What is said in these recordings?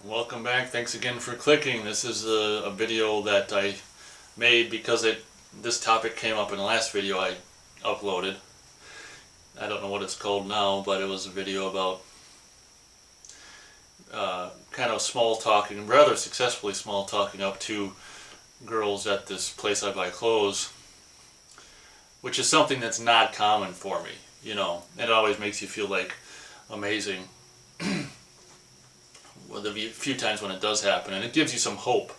Welcome back. Thanks again for clicking. This is a video that I made because this topic came up in the last video I uploaded. I don't know what it's called now, but it was a video about kind of small talking, rather successfully small talking up to girls at this place I buy clothes, which is something that's not common for me, you know. It always makes you feel like amazing. Well, the few times when it does happen, and it gives you some hope,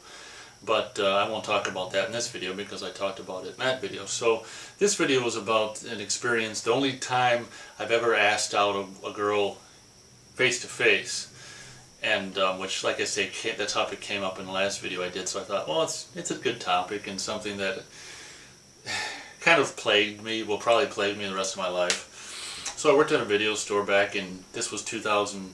but I won't talk about that in this video because I talked about it in that video. So this video was about an experience, the only time I've ever asked out a girl face to face, and which, like I say, the topic came up in the last video I did, so I thought, well, it's a good topic and something that kind of plagued me, will probably plague me the rest of my life. So I worked at a video store back in, this was 2000.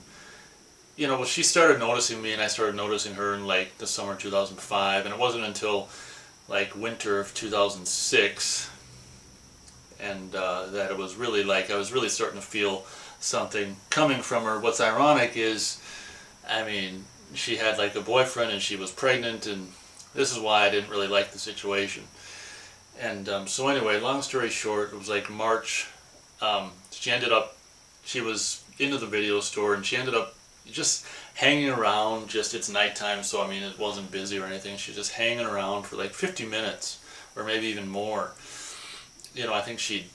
You know, well, she started noticing me and I started noticing her in like the summer 2005, and it wasn't until like winter of 2006 and that it was really like, I was really starting to feel something coming from her. What's ironic is, I mean, she had like a boyfriend and she was pregnant, and this is why I didn't really like the situation. And so anyway, long story short, it was like March. She was into the video store and she ended up just hanging around. Just, it's nighttime, so I mean it wasn't busy or anything. She was just hanging around for like 50 minutes or maybe even more. You know, I think she'd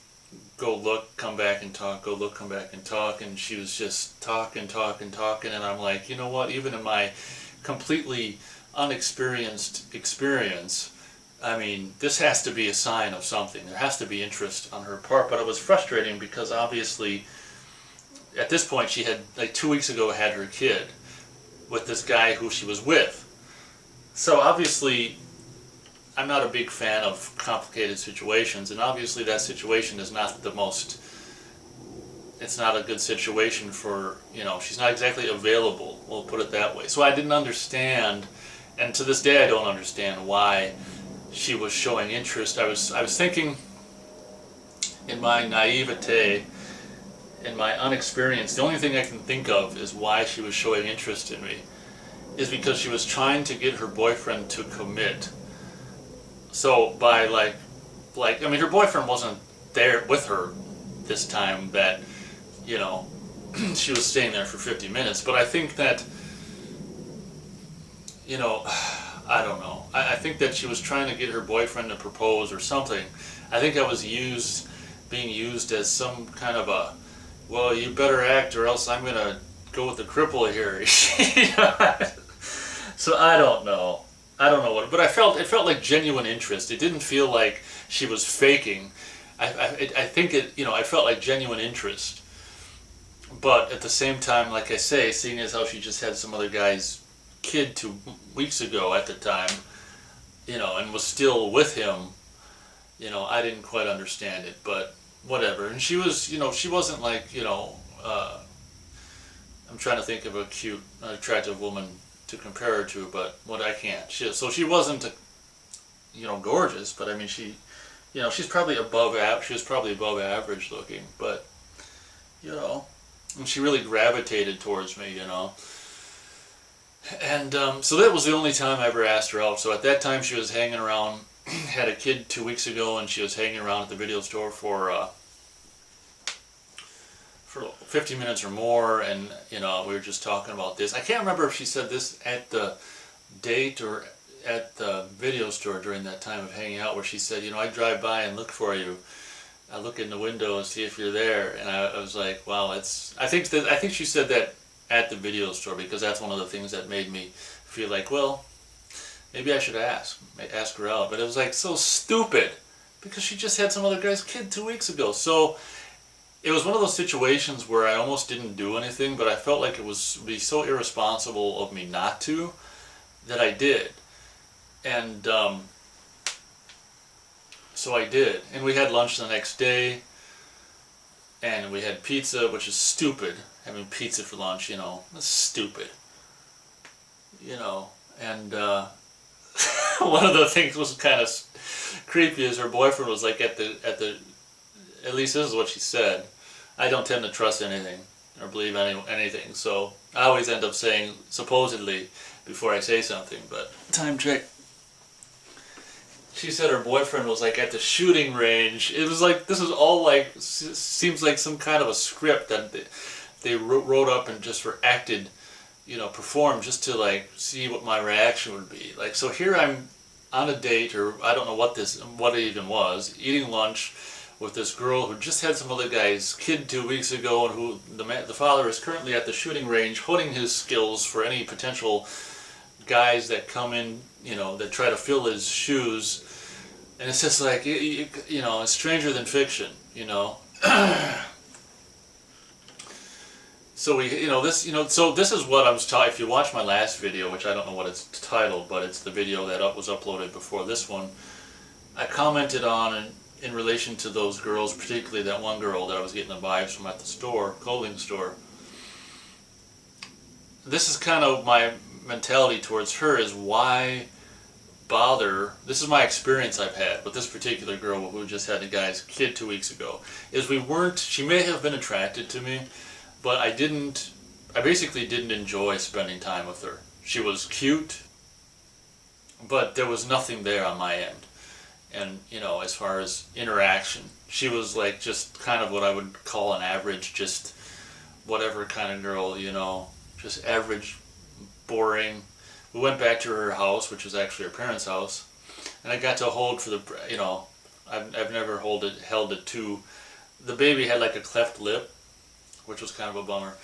go look, come back and talk, go look, come back and talk, and she was just talking, and I'm like, you know what, even in my completely unexperienced experience, I mean, this has to be a sign of something. There has to be interest on her part. But it was frustrating because obviously at this point she had, like 2 weeks ago, had her kid with this guy who she was with. So obviously I'm not a big fan of complicated situations, and obviously that situation is not the most, it's not a good situation for, you know, she's not exactly available, we'll put it that way. So I didn't understand, and to this day I don't understand why she was showing interest. I was thinking, in my naivete, in my unexperience, the only thing I can think of is why she was showing interest in me is because she was trying to get her boyfriend to commit. So by like I mean, her boyfriend wasn't there with her this time that, you know, she was staying there for 50 minutes, but I think that, you know, I don't know. I think that she was trying to get her boyfriend to propose or something. I think I was being used as some kind of a, well, you better act or else I'm gonna go with the cripple here. So I don't know. I don't know what, but it felt like genuine interest. It didn't feel like she was faking. I think it, you know, I felt like genuine interest. But at the same time, like I say, seeing as how she just had some other guy's kid 2 weeks ago at the time, you know, and was still with him, you know, I didn't quite understand it, but whatever. And she was, you know, she wasn't like, you know, I'm trying to think of a cute, attractive woman to compare her to, but I can't. So she wasn't, you know, gorgeous, but I mean, she, you know, she's probably she was probably above average looking, but, you know, and she really gravitated towards me, you know. And so that was the only time I ever asked her out. So at that time she was hanging around, had a kid 2 weeks ago, and she was hanging around at the video store for 50 minutes or more, and, you know, we were just talking about this. I can't remember if she said this at the date or at the video store during that time of hanging out, where she said, you know, I drive by and look for you. I look in the window and see if you're there. And I was like, wow, I think she said that at the video store, because that's one of the things that made me feel like, well, maybe I should ask her out. But it was like so stupid, because she just had some other guy's kid 2 weeks ago. So it was one of those situations where I almost didn't do anything, but I felt like it would be so irresponsible of me not to, that I did. And so I did. And we had lunch the next day, and we had pizza, which is stupid. Having pizza for lunch, you know, that's stupid. You know, and one of the things was kind of creepy is her boyfriend was like at least this is what she said. I don't tend to trust anything or believe anything, so I always end up saying supposedly before I say something, but time check. She said her boyfriend was like at the shooting range. It was like, this is all like, seems like some kind of a script that they wrote up and just acted, performed just to like see what my reaction would be. Like, so here I'm on a date, or I don't know what it even was, eating lunch with this girl who just had some other guy's kid 2 weeks ago, and who the father is currently at the shooting range honing his skills for any potential guys that come in, that try to fill his shoes. And it's just like, it's stranger than fiction, So so this is what I was talking. If you watch my last video, which I don't know what it's titled, but it's the video that was uploaded before this one, I commented on in relation to those girls, particularly that one girl that I was getting the vibes from at the store, clothing store. This is kind of my mentality towards her, is why bother. This is my experience I've had with this particular girl who just had a guy's kid 2 weeks ago, is she may have been attracted to me, but I basically didn't enjoy spending time with her. She was cute, but there was nothing there on my end. And, as far as interaction, she was like just kind of what I would call an average, just whatever kind of girl, just average, boring. We went back to her house, which was actually her parents' house, and I got to hold for I've never held it too. The baby had like a cleft lip, which was kind of a bummer,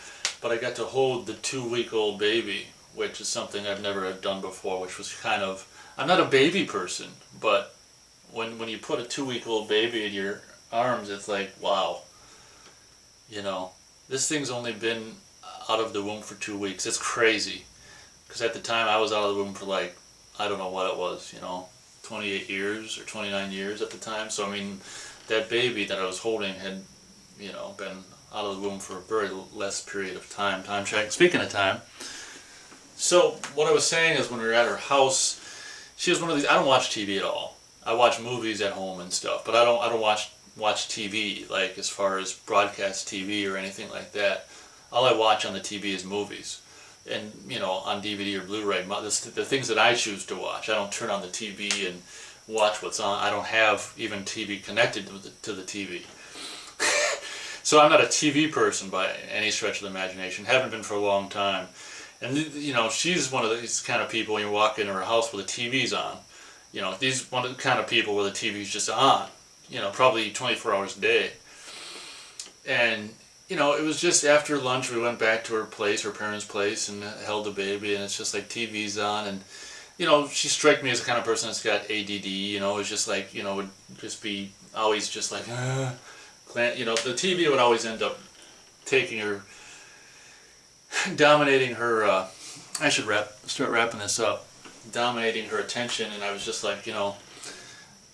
but I got to hold the 2-week-old baby, which is something I've never done before, which was kind of, I'm not a baby person, but when you put a 2-week-old baby in your arms, it's like, wow, this thing's only been out of the womb for 2 weeks. It's crazy, because at the time I was out of the womb for like, I don't know what it was, 28 years or 29 years at the time. So I mean, that baby that I was holding had, been out of the womb for a very less period of time. Time check. Speaking of time. So what I was saying is, when we were at her house, she was one of these. I don't watch TV at all. I watch movies at home and stuff, but I don't watch TV, like as far as broadcast TV or anything like that. All I watch on the TV is movies, and on DVD or Blu-ray, the things that I choose to watch. I don't turn on the TV and watch what's on. I don't have even TV connected to the TV. So I'm not a TV person by any stretch of the imagination. Haven't been for a long time. And she's one of these kind of people when you walk into her house where the TV's on. These one of the kind of people where the TV's just on. Probably 24 hours a day. And it was just after lunch we went back to her parents' place, and held the baby, and it's just like TV's on, and she struck me as the kind of person that's got ADD. It's just like would just be always just like the TV would always end up taking her, dominating her. I should start wrapping this up. Dominating her attention, and I was just like,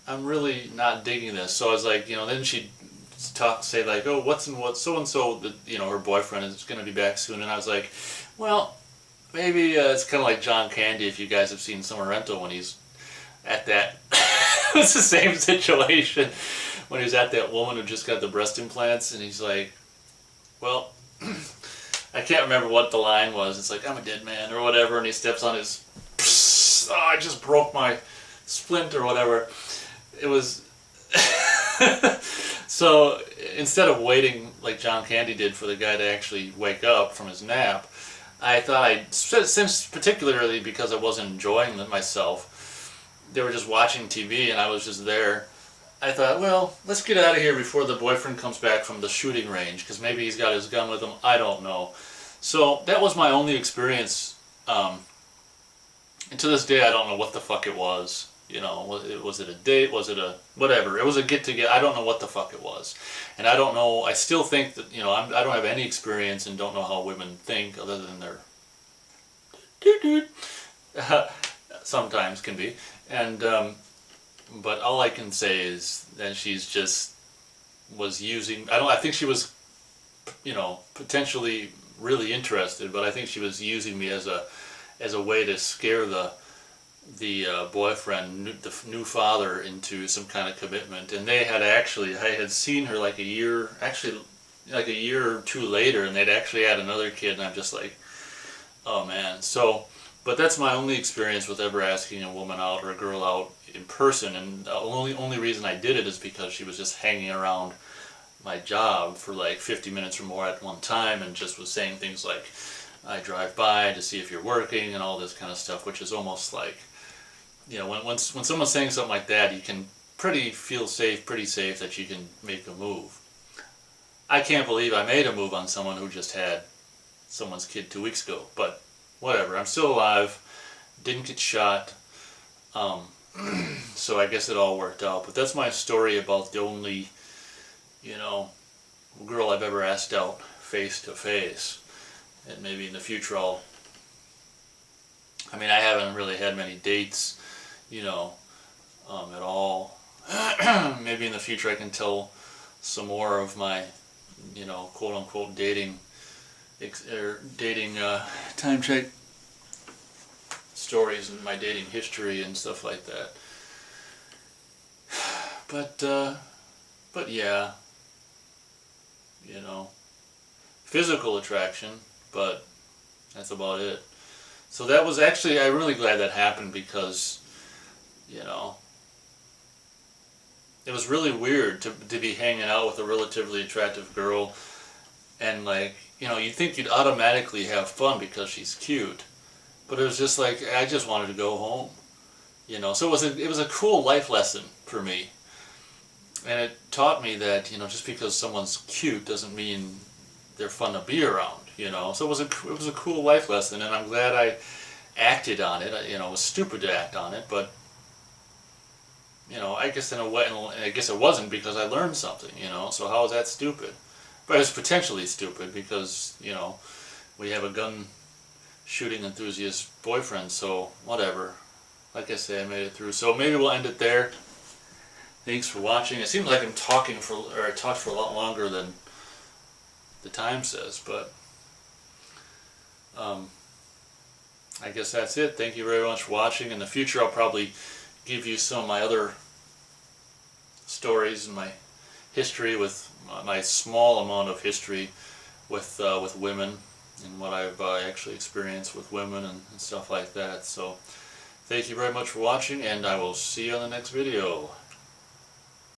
I'm really not digging this. So I was like, then she'd say like, oh, what so and so, her boyfriend is going to be back soon, and I was like, well, maybe it's kind of like John Candy, if you guys have seen Summer Rental, when he's at that. It's the same situation when he was at that woman who just got the breast implants, and he's like, well, I can't remember what the line was. It's like, I'm a dead man or whatever, and he steps on his, I just broke my splint or whatever. It was so instead of waiting like John Candy did for the guy to actually wake up from his nap, I thought since particularly because I wasn't enjoying myself, they were just watching TV and I was just there. I thought, well, let's get out of here before the boyfriend comes back from the shooting range, because maybe he's got his gun with him. I don't know. So that was my only experience. And to this day, I don't know what the fuck it was. Was it a date? Was it a whatever? It was a get-together. I don't know what the fuck it was. And I don't know. I still think that, I don't have any experience and don't know how women think other than their sometimes can be. And, but all I can say is that she's just was using, I think she was, potentially really interested, but I think she was using me as a way to scare the boyfriend, the new father, into some kind of commitment. And I had seen her like a year or two later, and they'd actually had another kid, and I'm just like, Oh man, so, but that's my only experience with ever asking a woman out or a girl out in person, and the only reason I did it is because she was just hanging around my job for like 50 minutes or more at one time, and just was saying things like, I drive by to see if you're working and all this kind of stuff, which is almost like, you know, when someone's saying something like that, you can feel safe, pretty safe that you can make a move. I can't believe I made a move on someone who just had someone's kid 2 weeks ago, but whatever. I'm still alive, didn't get shot, so I guess it all worked out. But that's my story about the only, you know, girl I've ever asked out face to face. And maybe in the future I mean, I haven't really had many dates, you know, at all. Maybe in the future I can tell some more of my, you know, quote unquote dating time check stories and my dating history and stuff like that. But yeah, you know, physical attraction, but that's about it. So that was actually, I'm really glad that happened because, you know, it was really weird to be hanging out with a relatively attractive girl and, like, you know, you'd think you'd automatically have fun because she's cute, but it was just like, I just wanted to go home, you know. So it was a cool life lesson for me, and it taught me that, you know, just because someone's cute doesn't mean they're fun to be around, you know. So it was a cool life lesson, and I'm glad I acted on it. You know, it was stupid to act on it, but, you know, I guess in a way, I guess it wasn't, because I learned something, you know. So how is that stupid? But it's potentially stupid because, you know, we have a gun shooting enthusiast boyfriend, so whatever. Like I say, I made it through. So maybe we'll end it there. Thanks for watching. It seems like I talked for a lot longer than the time says, but I guess that's it. Thank you very much for watching. In the future, I'll probably give you some of my other stories and my history with my small amount of history with women and what I've actually experienced with women and stuff like that. So thank you very much for watching, and I will see you on the next video.